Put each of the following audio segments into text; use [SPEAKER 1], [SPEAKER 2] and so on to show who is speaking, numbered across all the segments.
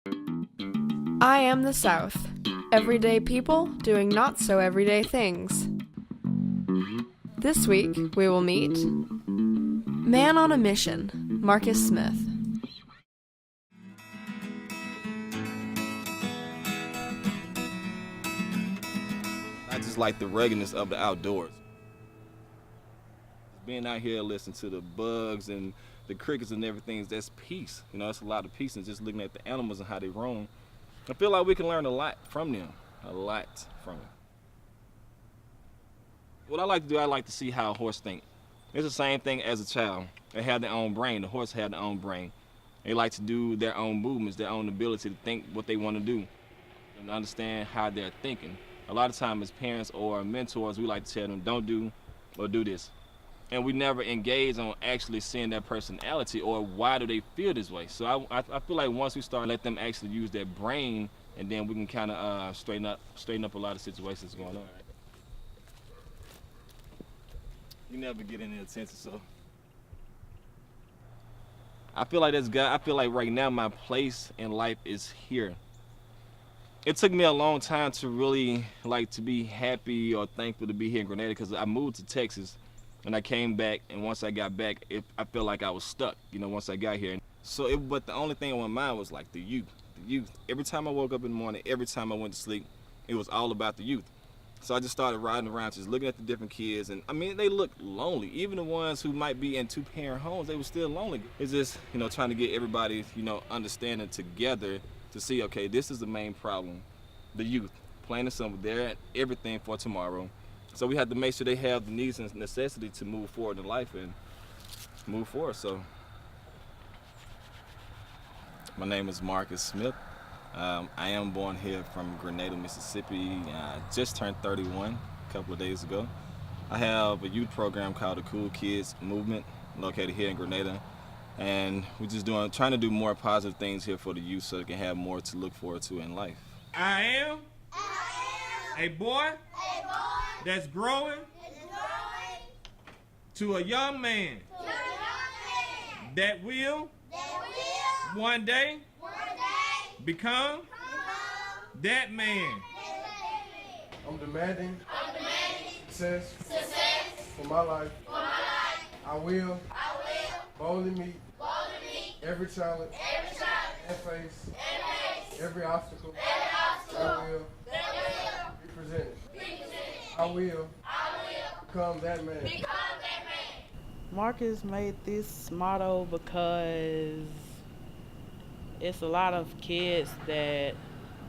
[SPEAKER 1] I am the South. Everyday people doing not so everyday things. This week, we will meet Man on a Mission, Marcus Smith.
[SPEAKER 2] I just like the ruggedness of the outdoors. Being out here listening to the bugs and the crickets and everything, that's peace. You know, it's a lot of peace, and just looking at the animals and how they roam. I feel like we can learn a lot from them, What I like to do, I like to see how a horse think. It's the same thing as a child. They have their own brain. The horse have their own brain. They like to do their own movements, their own ability to think what they want to do and understand how they're thinking. A lot of times as parents or mentors, we like to tell them, don't do or do this. And we never engage on actually seeing their personality or why do they feel this way. So I feel like once we start let them actually use their brain, and then we can kind of straighten up a lot of situations going on. You never get any attention, so. I feel like right now my place in life is here. It took me a long time to really to be happy or thankful to be here in Grenada, because I moved to Texas and I came back, and once I got back, I felt like I was stuck, once I got here. But the only thing on my mind was like the youth. Every time I woke up in the morning, every time I went to sleep, it was all about the youth. So I just started riding around, just looking at the different kids, and I mean, they look lonely. Even the ones who might be in two-parent homes, they were still lonely. It's just, trying to get everybody, understanding together to see, okay, this is the main problem. The youth, plain and simple, they're everything for tomorrow. So we have to make sure they have the needs and necessity to move forward in life and move forward. So my name is Marcus Smith. I am born here from Grenada, Mississippi. I just turned 31 a couple of days ago. I have a youth program called the Cool Kids Movement, located here in Grenada. And we're just trying to do more positive things here for the youth so they can have more to look forward to in life.
[SPEAKER 3] I am a boy that's growing to a young man that will one day become that man.
[SPEAKER 4] I'm demanding success for my life. I will boldly meet every challenge and face every obstacle that will be presented. I will become that man.
[SPEAKER 5] Marcus made this motto because it's a lot of kids that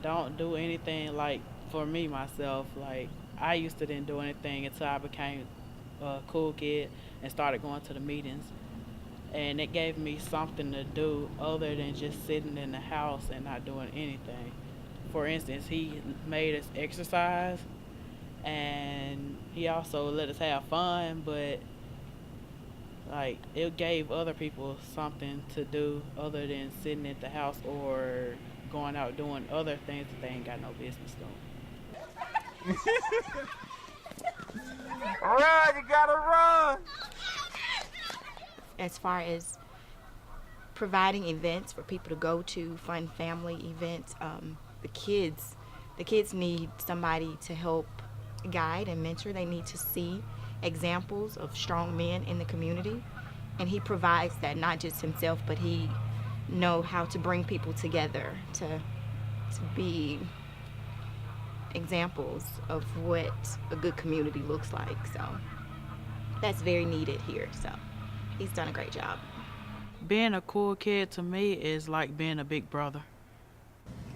[SPEAKER 5] don't do anything. Like for me, myself, I used to didn't do anything until I became a cool kid and started going to the meetings. And it gave me something to do other than just sitting in the house and not doing anything. For instance, he made us exercise, and he also let us have fun, but it gave other people something to do other than sitting at the house or going out doing other things that they ain't got no business doing.
[SPEAKER 3] Run, you gotta run!
[SPEAKER 6] As far as providing events for people to go to, fun family events, the kids need somebody to help guide and mentor. They need to see examples of strong men in the community, and he provides that, not just himself, but he know how to bring people together to be examples of what a good community looks like. So that's very needed here. So he's done a great job.
[SPEAKER 5] Being a cool kid to me is like being a big brother.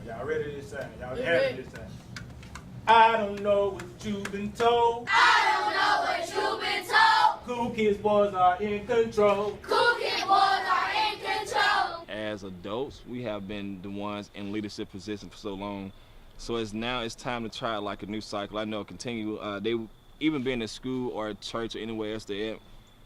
[SPEAKER 3] Y'all ready this time? Y'all happy this time? I don't know what you've been told. Cool kids boys are in control.
[SPEAKER 2] As adults, we have been the ones in leadership positions for so long. So it's time to try a new cycle. I know continue. They even being in school or at church or anywhere else they're at,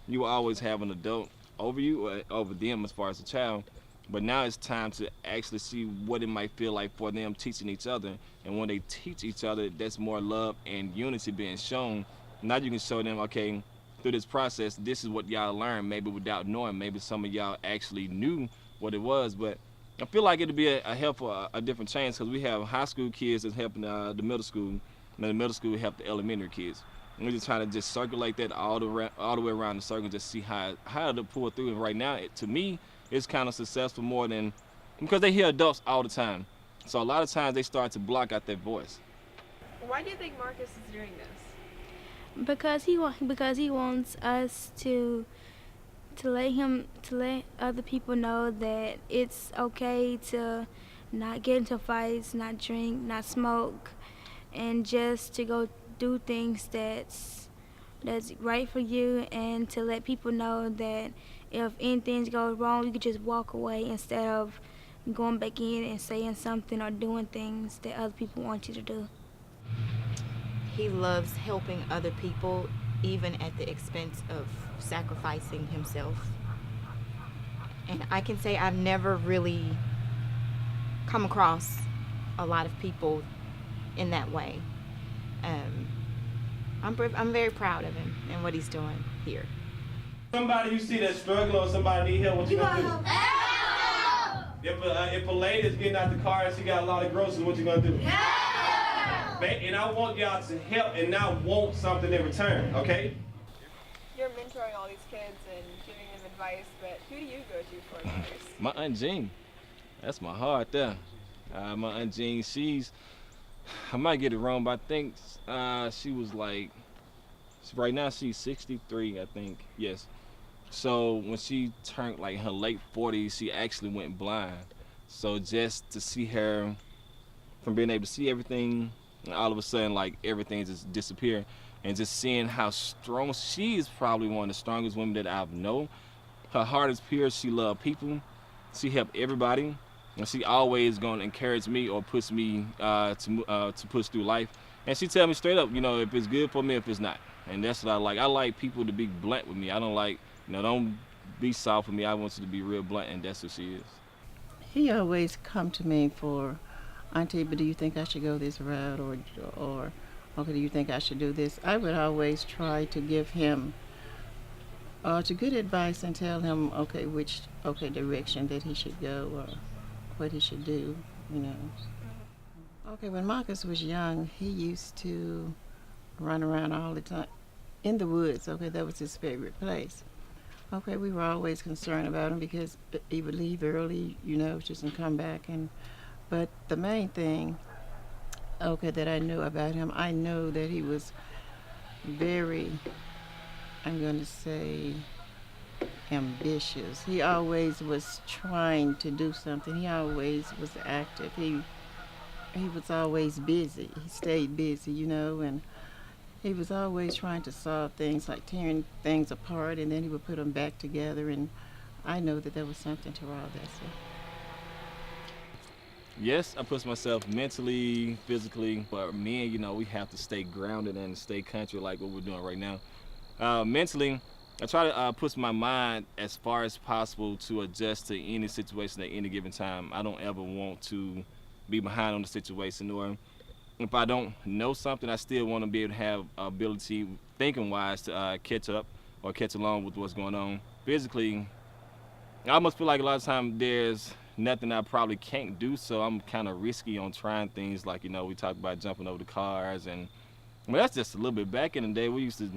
[SPEAKER 2] you will always have an adult over you or over them as far as a child. But now it's time to actually see what it might feel like for them teaching each other. And when they teach each other, that's more love and unity being shown. Now you can show them, okay, through this process, this is what y'all learned, maybe without knowing. Maybe some of y'all actually knew what it was, but I feel like it'd be a help for a different change because we have high school kids that's helping the middle school, and the middle school help the elementary kids. And we're just trying to just circulate that all the way around the circle, just see how to pull through. And right now, to me, it's kind of successful more than because they hear adults all the time. So a lot of times they start to block out their voice.
[SPEAKER 1] Why do you think Marcus is doing this?
[SPEAKER 7] Because he wants us to let other people know that it's okay to not get into fights, not drink, not smoke, and just to go do things that's right for you, and to let people know that if anything goes wrong, you could just walk away instead of going back in and saying something or doing things that other people want you to do.
[SPEAKER 6] He loves helping other people, even at the expense of sacrificing himself. And I can say I've never really come across a lot of people in that way. I'm very proud of him and what he's doing here.
[SPEAKER 3] Somebody you see that's struggling or somebody need help, what you gonna do? Help! If a lady's getting out the car and she got a lot of groceries, what you gonna do? Help! And I want y'all to help and not want something in return, okay?
[SPEAKER 1] You're mentoring all these kids and giving them advice, but who do you go to for advice?
[SPEAKER 2] My Aunt Jean, that's my heart there. My Aunt Jean, I might get it wrong, but I think she was like, right now she's 63, I think, yes. So when she turned like her late 40s, she actually went blind. So just to see her, from being able to see everything, and all of a sudden like everything just disappeared, and just seeing how strong, she is probably one of the strongest women that I've known. Her heart is pure, she loves people, she helped everybody, and she always gonna encourage me or push me to push through life. And she tell me straight up, if it's good for me, if it's not. And that's what I like. I like people to be blunt with me. I don't like, don't be soft with me. I want you to be real blunt, and that's what she is.
[SPEAKER 8] He always come to me for, Auntie, but do you think I should go this route, or okay, do you think I should do this? I would always try to give him to good advice and tell him, which direction that he should go or what he should do, Okay, when Marcus was young, he used to run around all the time in the woods. That was his favorite place. We were always concerned about him because he would leave early, just and come back. But the main thing, that I knew about him, I know that he was very, I'm going to say, ambitious. He always was trying to do something. He always was active. He was always busy. He stayed busy, and he was always trying to solve things, like tearing things apart, and then he would put them back together. And I know that there was something to all that. So.
[SPEAKER 2] Yes, I push myself mentally, physically, but men, we have to stay grounded and stay country like what we're doing right now. Mentally, I try to push my mind as far as possible to adjust to any situation at any given time. I don't ever want to be behind on the situation, or if I don't know something, I still want to be able to have ability, thinking-wise, to catch up or catch along with what's going on. Physically, I almost feel like a lot of times there's nothing I probably can't do, so I'm kind of risky on trying things like, we talked about jumping over the cars, and that's just a little bit. Back in the day, we used to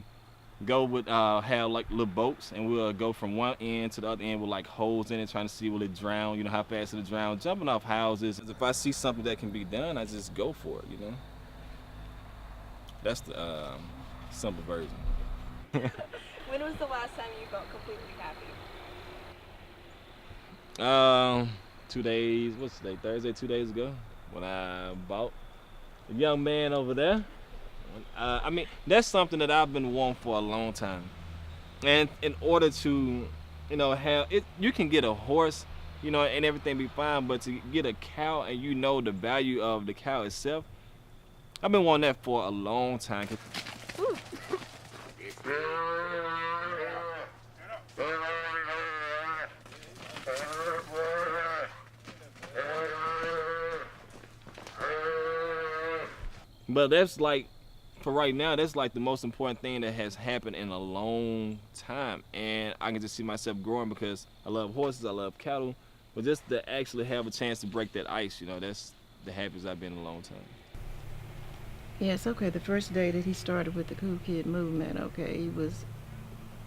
[SPEAKER 2] go with have like little boats, and we'll go from one end to the other end with like holes in it, trying to see will it drown, how fast it'll drown, jumping off houses. If I see something that can be done, I just go for it, That's the simple version.
[SPEAKER 1] When was the last time you felt completely happy?
[SPEAKER 2] 2 days, what's today, Thursday, 2 days ago, when I bought the young man over there. That's something that I've been wanting for a long time. And in order to, have it, you can get a horse, and everything be fine, but to get a cow and the value of the cow itself, I've been wanting that for a long time. But that's like, for right now, that's like the most important thing that has happened in a long time. And I can just see myself growing because I love horses, I love cattle. But just to actually have a chance to break that ice, you know, that's the happiest I've been in a long time.
[SPEAKER 8] Yes, okay, the first day that he started with the Cool Kid movement, okay, he was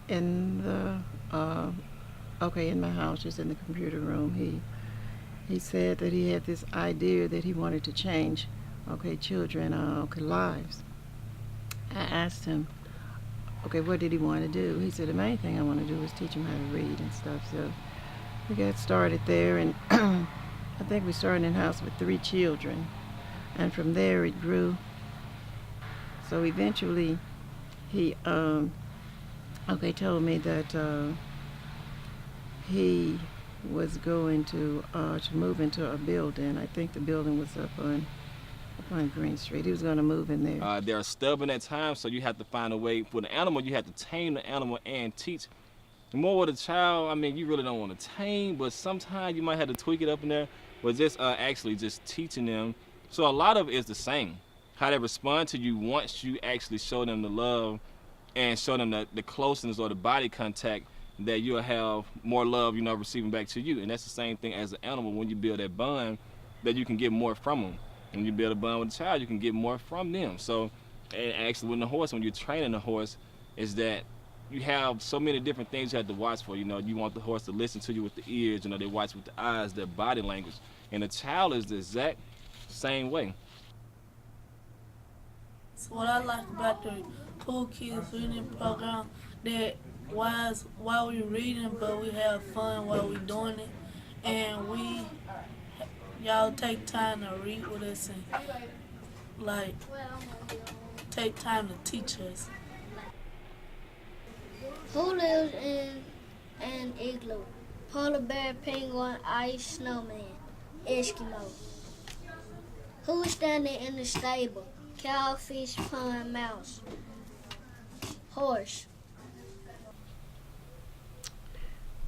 [SPEAKER 8] in the, in my house, just in the computer room. He said that he had this idea that he wanted to change, okay, children, lives. I asked him, okay, what did he want to do? He said, the main thing I want to do is teach him how to read and stuff. So we got started there, and I think we started in the house with 3 children. And from there it grew. So eventually he told me that he was going to move into a building. I think the building was up on Green Street. He was going to move in there.
[SPEAKER 2] They're stubborn at times, so you have to find a way. For the animal, you have to tame the animal and teach. More with a child, I mean, you really don't want to tame, but sometimes you might have to tweak it up in there. But just actually just teaching them. So a lot of it is the same. How they respond to you once you actually show them the love and show them the closeness or the body contact, that you'll have more love, you know, receiving back to you. And that's the same thing as an animal. When you build that bond, that you can get more from them. When you build a bond with a child, you can get more from them. So, and actually with the horse, when you're training the horse, is that you have so many different things you have to watch for. You know, you want the horse to listen to you with the ears, you know, they watch with the eyes, their body language. And the child is the exact same way.
[SPEAKER 9] So what I like about the Cool Kids reading program, that while we reading, but we have fun while we doing it, and y'all take time to read with us and like take time to teach us.
[SPEAKER 10] Who lives in an igloo? Polar bear, penguin, ice, snowman, Eskimo. Who's standing in the stable? Cow, fish, pond, mouse. Horse.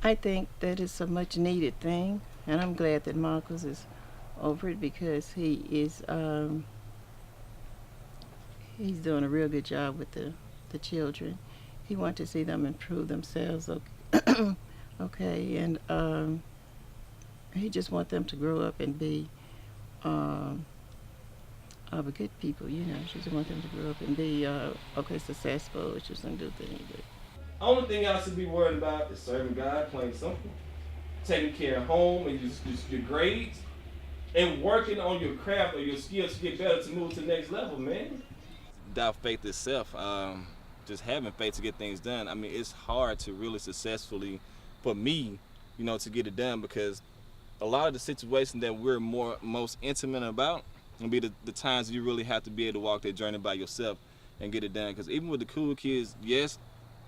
[SPEAKER 8] I think that is a much needed thing, and I'm glad that Marcus is over it, because he is he's doing a real good job with the children. He wants to see them improve themselves, okay, and he just wants them to grow up and be a good people, you know. She just wants them to grow up and be successful, which is some good thing. But
[SPEAKER 3] only thing y'all should be worried about is serving God, plain simple. Taking care of home and just your grades, and working on your craft or your skills to get better, to move to the next level, man.
[SPEAKER 2] Without faith itself, just having faith to get things done. I mean, it's hard to really successfully, for me, you know, to get it done, because a lot of the situations that we're most intimate about will be the times you really have to be able to walk that journey by yourself and get it done. Because even with the Cool Kids, yes,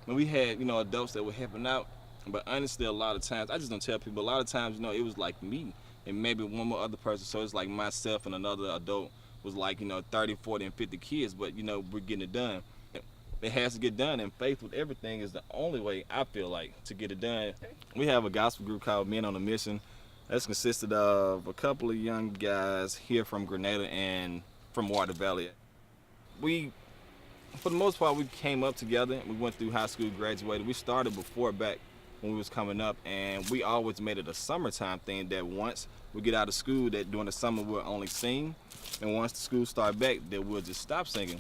[SPEAKER 2] when we had, you know, adults that were helping out, but honestly, a lot of times, I just don't tell people, a lot of times, you know, it was like me and maybe one more other person. So it's like myself and another adult was like, you know, 30, 40, and 50 kids, but, you know, we're getting it done. It has to get done, and faith with everything is the only way, I feel like, to get it done. We have a gospel group called Men on a Mission. That's consisted of a couple of young guys here from Grenada and from Water Valley. We, for the most part, we came up together. We went through high school, graduated. We started before, back when we was coming up, and we always made it a summertime thing, that once we get out of school, that during the summer we'll only sing, and once the school start back, that we'll just stop singing.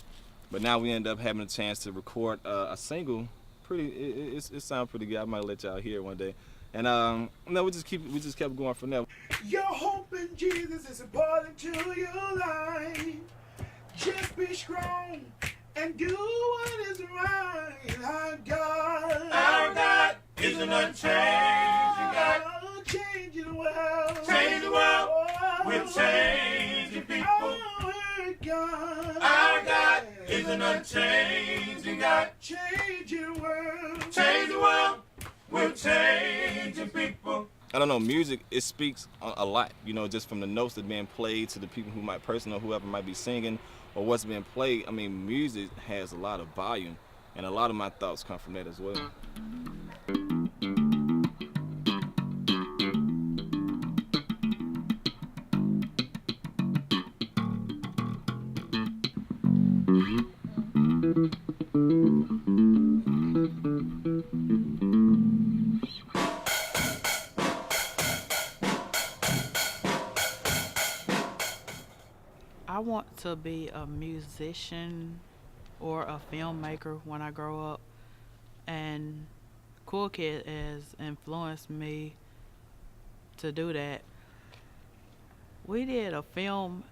[SPEAKER 2] But now we end up having a chance to record a single. It sounds pretty good. I might let y'all hear it one day. And no, we just kept going from there.
[SPEAKER 11] Your hope in Jesus is important to your life. Just be strong and do what is right. Our God is an unchanging God. Changing the world. Change the world. We're changing people. Our God is an unchanging God. Change the world. Change the world. We're changing people.
[SPEAKER 2] I don't know, music, it speaks a lot, you know, just from the notes that are being played to the people who might personally, whoever might be singing or what's being played. I mean, music has a lot of volume, and a lot of my thoughts come from that as well.
[SPEAKER 5] I want to be a musician or a filmmaker when I grow up, and Cool Kid has influenced me to do that. We did a film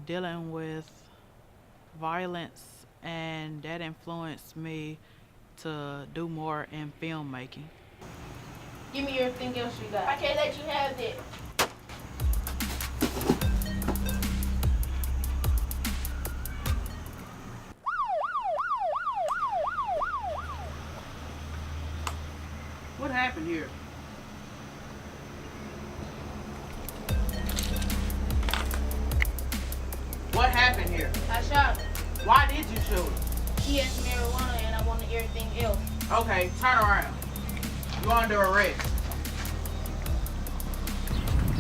[SPEAKER 5] dealing with violence, and that influenced me to do more in filmmaking.
[SPEAKER 12] Give me everything else you got. I can't let you have that.
[SPEAKER 13] What happened here? What happened here?
[SPEAKER 12] I shot her.
[SPEAKER 13] Why did you shoot her?
[SPEAKER 12] She has marijuana and I wanted everything else.
[SPEAKER 13] Okay, turn around. You're under arrest.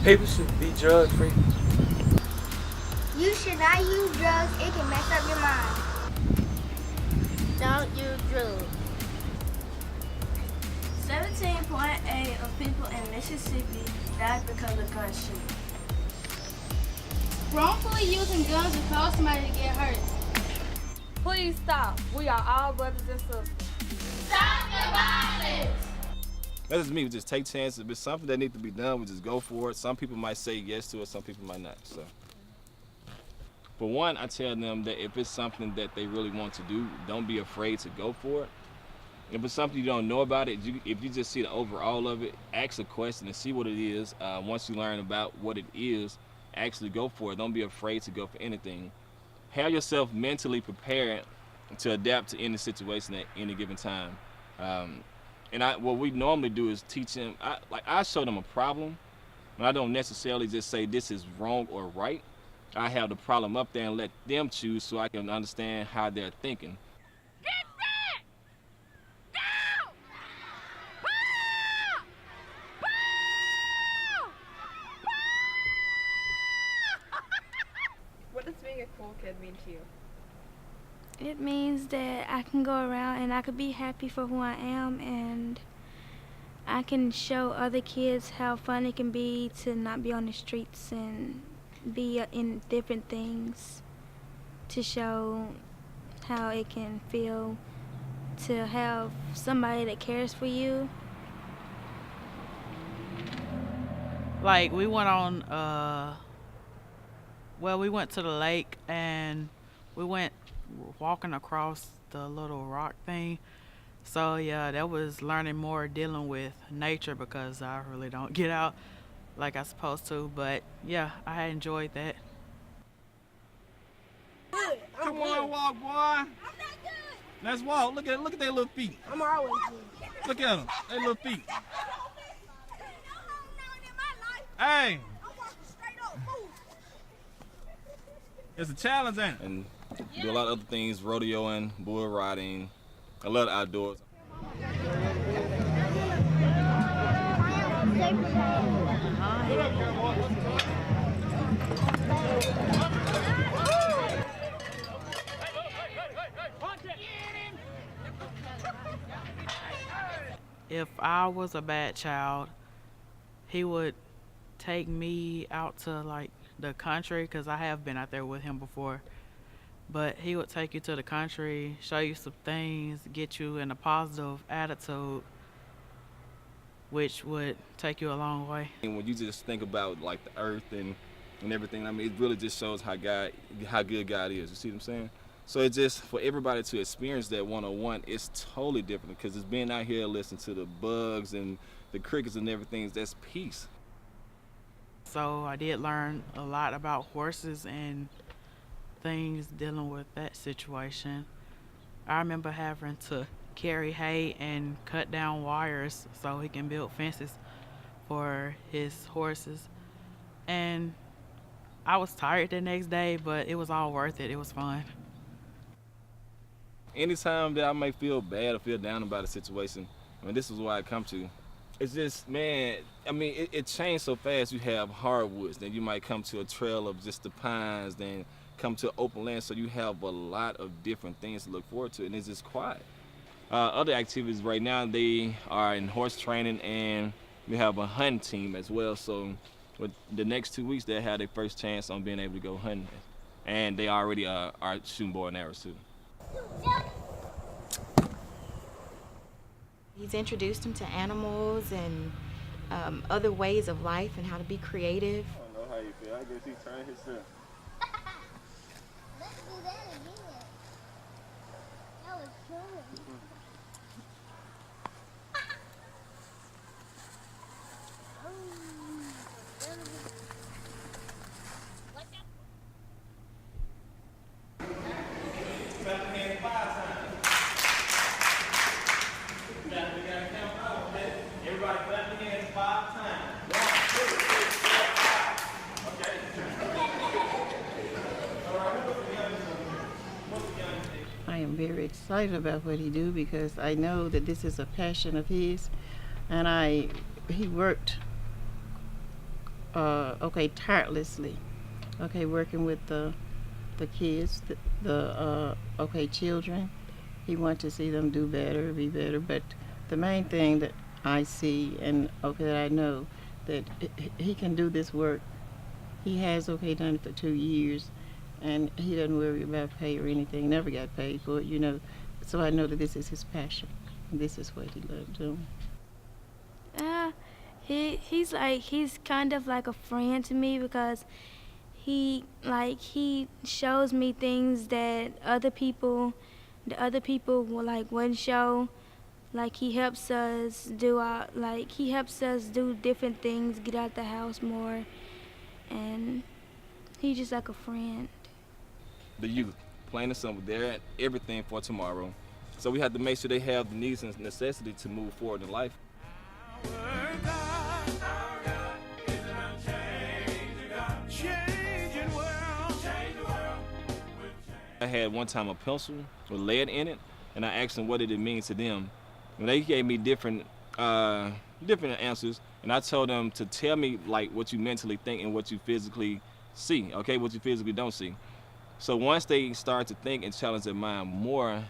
[SPEAKER 14] People should be drug free.
[SPEAKER 10] You should not use drugs. It can mess up your mind. Don't use drugs.
[SPEAKER 15] 17.8 of people in Mississippi died because of gun shooting.
[SPEAKER 12] Wrongfully using guns will cause somebody to get hurt.
[SPEAKER 15] Please stop. We are all brothers and sisters.
[SPEAKER 12] Stop the violence!
[SPEAKER 2] That doesn't mean we just take chances. If it's something that needs to be done, we just go for it. Some people might say yes to it, some people might not. So, for one, I tell them that if it's something that they really want to do, don't be afraid to go for it. If it's something you don't know about it, if you just see the overall of it, ask a question and see what it is. Once you learn about what it is, actually go for it. Don't be afraid to go for anything. Have yourself mentally prepared to adapt to any situation at any given time. And what we normally do is teach them, I show them a problem, and I don't necessarily just say this is wrong or right. I have the problem up there and let them choose so I can understand how they're thinking.
[SPEAKER 12] Get set! Go!
[SPEAKER 1] What does being a cool kid mean to you?
[SPEAKER 7] It means that I can go around and I can be happy for who I am, and I can show other kids how fun it can be to not be on the streets and be in different things, to show how it can feel to have somebody that cares for you.
[SPEAKER 5] Like, we went on, we went to the lake and we went walking across the little rock thing. So yeah, that was learning more dealing with nature because I really don't get out like I supposed to. But yeah, I enjoyed that.
[SPEAKER 3] Come on, walk, boy. I'm not good. Let's walk. Look at their little feet.
[SPEAKER 15] I'm always good.
[SPEAKER 3] Look at them. Their little feet. Hey. It's a challenge, ain't it?
[SPEAKER 2] And do a lot of other things, rodeoing, bull riding, a lot of outdoors.
[SPEAKER 5] If I was a bad child, he would take me out to like the country, because I have been out there with him before. But he would take you to the country, show you some things, get you in a positive attitude, which would take you a long way.
[SPEAKER 2] And when you just think about like the earth and everything, I mean, it really just shows how good God is. You see what I'm saying? So it's just for everybody to experience that one-on-one, it's totally different, because it's being out here listening to the bugs and the crickets and everything, that's peace.
[SPEAKER 5] So I did learn a lot about horses and things dealing with that situation. I remember having to carry hay and cut down wires so he can build fences for his horses. And I was tired the next day, but it was all worth it. It was fun.
[SPEAKER 2] Anytime that I may feel bad or feel down about a situation, I mean, this is what I come to. It's just, man, I mean, it changed so fast. You have hardwoods, then you might come to a trail of just the pines, then come to open land, so you have a lot of different things to look forward to, and it's just quiet. Other activities right now, they are in horse training, and we have a hunting team as well, so with the next 2 weeks, they'll have their first chance on being able to go hunting. and they already are shooting bow and arrows too.
[SPEAKER 6] He's introduced him to animals and other ways of life and how to be creative.
[SPEAKER 2] I don't know how you feel. I guess he's turning himself.
[SPEAKER 10] Let's do that again. That was cool.
[SPEAKER 3] Clap your hands 5 times. We gotta count out, okay? Everybody clap your hands 5 times. 1, 2, 3, 4, 5. Okay. All right, what's the youngest age?
[SPEAKER 8] I am very excited about what he do because I know that this is a passion of his, and he worked tirelessly, working with the kids, the children. He wants to see them do better, be better. But the main thing that I see and that I know that he can do this work. He has done it for 2 years, and he doesn't worry about pay or anything. Never got paid for it, So I know that this is his passion. And this is what he loves doing.
[SPEAKER 7] He's kind of like a friend to me because he shows me things that other people wouldn't show. Like he helps us do different things, get out the house more, and he's just like a friend.
[SPEAKER 2] The youth, plain and simple, they're at everything for tomorrow. So we have to make sure they have the needs and necessity to move forward in life. I had one time a pencil with lead in it, and I asked them what did it mean to them. And they gave me different answers, and I told them to tell me like what you mentally think and what you physically see, okay, what you physically don't see. So once they start to think and challenge their mind more,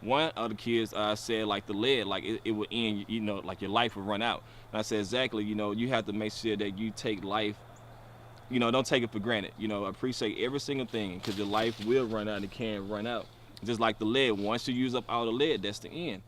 [SPEAKER 2] one of the kids said like the lead, like it would end, like your life would run out. And I said exactly, you have to make sure that you take life, don't take it for granted. Appreciate every single thing because your life will run out and it can run out. Just like the lead, once you use up all the lead, that's the end.